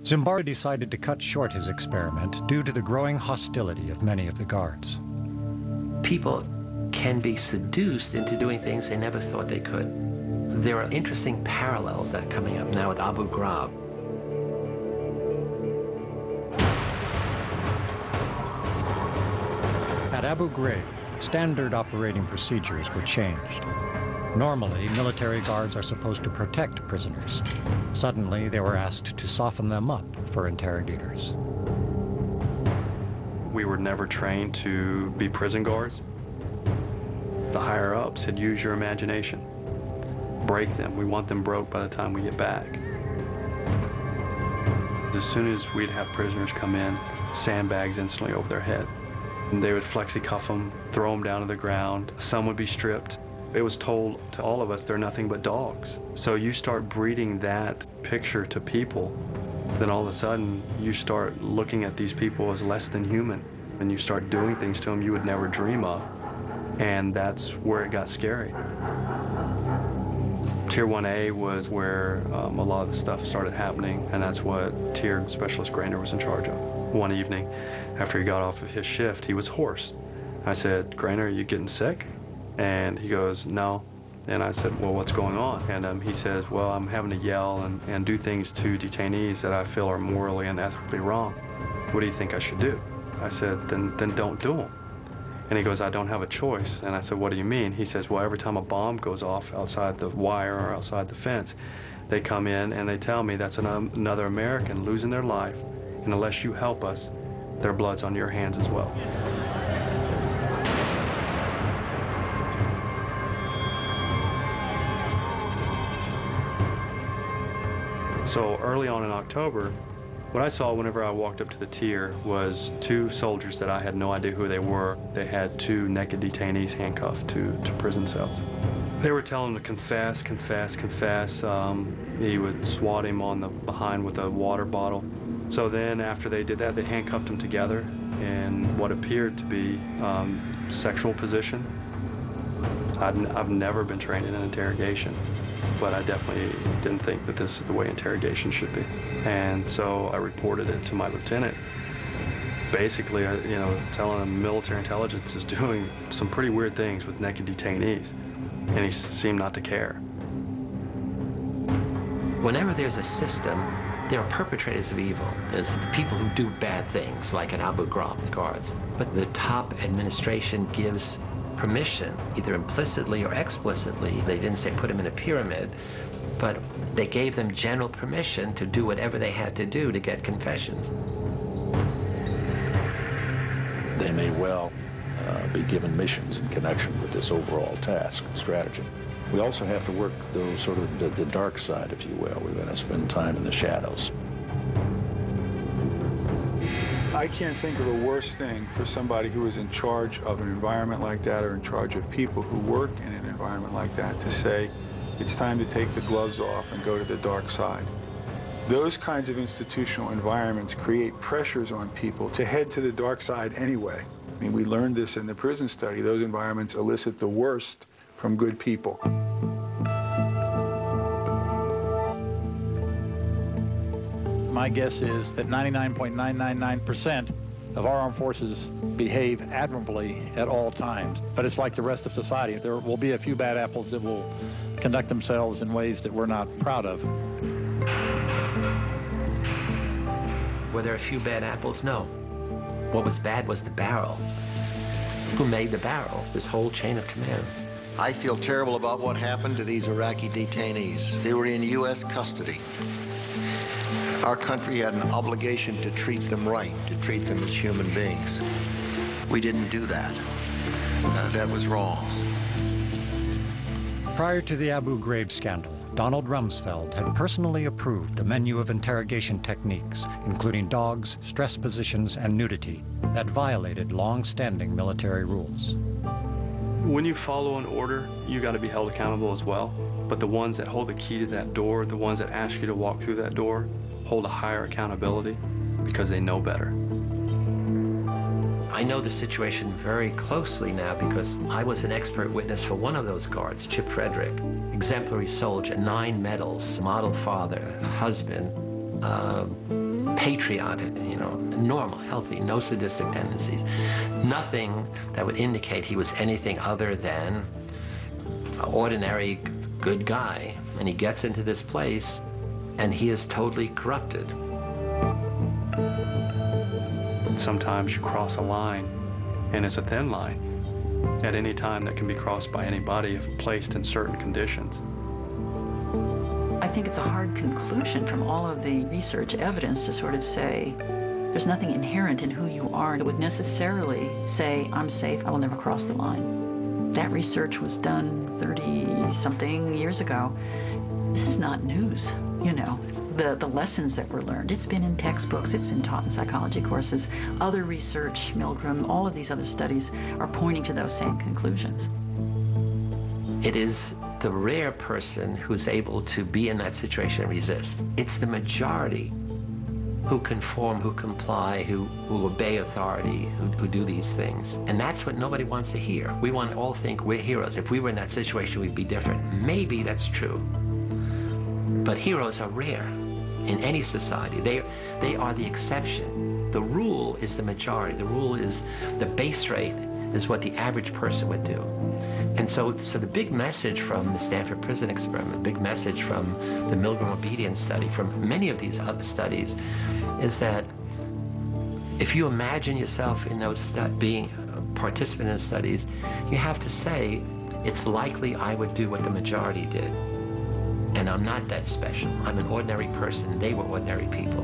Zimbardo decided to cut short his experiment due to the growing hostility of many of the guards. People can be seduced into doing things they never thought they could. There are interesting parallels that are coming up now with Abu Ghraib. At Abu Ghraib, standard operating procedures were changed. Normally, military guards are supposed to protect prisoners. Suddenly, they were asked to soften them up for interrogators. We were never trained to be prison guards. The higher-ups said, use your imagination. Break them. We want them broke by the time we get back. As soon as we'd have prisoners come in, sandbags instantly over their head. And they would flexi-cuff them, throw them down to the ground. Some would be stripped. It was told to all of us, they're nothing but dogs. So you start breeding that picture to people, then all of a sudden you start looking at these people as less than human, and you start doing things to them you would never dream of. And that's where it got scary. Tier 1A was where a lot of the stuff started happening, and that's what Tier Specialist Grainer was in charge of. One evening, after he got off of his shift, he was hoarse. I said, Grainer, are you getting sick? And he goes, no. And I said, well, what's going on? And he says, well, I'm having to yell and do things to detainees that I feel are morally and ethically wrong. What do you think I should do? I said, then don't do them. And he goes, I don't have a choice. And I said, what do you mean? He says, well, every time a bomb goes off outside the wire or outside the fence, they come in and they tell me that's another American losing their life, and unless you help us, their blood's on your hands as well. So early on in October, what I saw whenever I walked up to the tier was two soldiers that I had no idea who they were. They had two naked detainees handcuffed to prison cells. They were telling him to confess, confess, confess. He would swat him on the behind with a water bottle. So then after they did that, they handcuffed him together in what appeared to be sexual position. I've never been trained in an interrogation, but I definitely didn't think that this is the way interrogation should be. And so I reported it to my lieutenant. Basically, telling him military intelligence is doing some pretty weird things with naked detainees, and he seemed not to care. Whenever there's a system, there are perpetrators of evil. There's the people who do bad things, like at Abu Ghraib, the guards. But the top administration gives permission, either implicitly or explicitly. They didn't say put him in a pyramid, but they gave them general permission to do whatever they had to do to get confessions. They may well be given missions in connection with this overall task and strategy. We also have to work the dark side, if you will. We're going to spend time in the shadows. I can't think of a worse thing for somebody who is in charge of an environment like that or in charge of people who work in an environment like that to say, it's time to take the gloves off and go to the dark side. Those kinds of institutional environments create pressures on people to head to the dark side anyway. I mean, we learned this in the prison study. Those environments elicit the worst from good people. My guess is that 99.999% of our armed forces behave admirably at all times. But it's like the rest of society. There will be a few bad apples that will conduct themselves in ways that we're not proud of. Were there a few bad apples? No. What was bad was the barrel. Who made the barrel? This whole chain of command. I feel terrible about what happened to these Iraqi detainees. They were in U.S. custody. Our country had an obligation to treat them right, to treat them as human beings. We didn't do that. That was wrong. Prior to the Abu Ghraib scandal, Donald Rumsfeld had personally approved a menu of interrogation techniques, including dogs, stress positions, and nudity, that violated long-standing military rules. When you follow an order, you got to be held accountable as well. But the ones that hold the key to that door, the ones that ask you to walk through that door, hold a higher accountability because they know better. I know the situation very closely now because I was an expert witness for one of those guards, Chip Frederick. Exemplary soldier, 9 medals, model father, husband, patriotic, normal, healthy, no sadistic tendencies. Nothing that would indicate he was anything other than an ordinary good guy. And he gets into this place and he is totally corrupted. Sometimes you cross a line, and it's a thin line at any time that can be crossed by anybody if placed in certain conditions. I think it's a hard conclusion from all of the research evidence to sort of say there's nothing inherent in who you are that would necessarily say, I'm safe, I will never cross the line. That research was done 30-something years ago. This is not news, The lessons that were learned, it's been in textbooks, it's been taught in psychology courses. Other research, Milgram, all of these other studies are pointing to those same conclusions. It is the rare person who's able to be in that situation and resist. It's the majority who conform, who comply, who obey authority, who do these things. And that's what nobody wants to hear. We want to all think we're heroes. If we were in that situation, we'd be different. Maybe that's true. But heroes are rare in any society. They are the exception. The rule is the majority. The rule is the base rate is what the average person would do. And so the big message from the Stanford Prison Experiment, the big message from the Milgram Obedience Study, from many of these other studies, is that if you imagine yourself in those being a participant in the studies, you have to say, it's likely I would do what the majority did. And I'm not that special. I'm an ordinary person. They were ordinary people.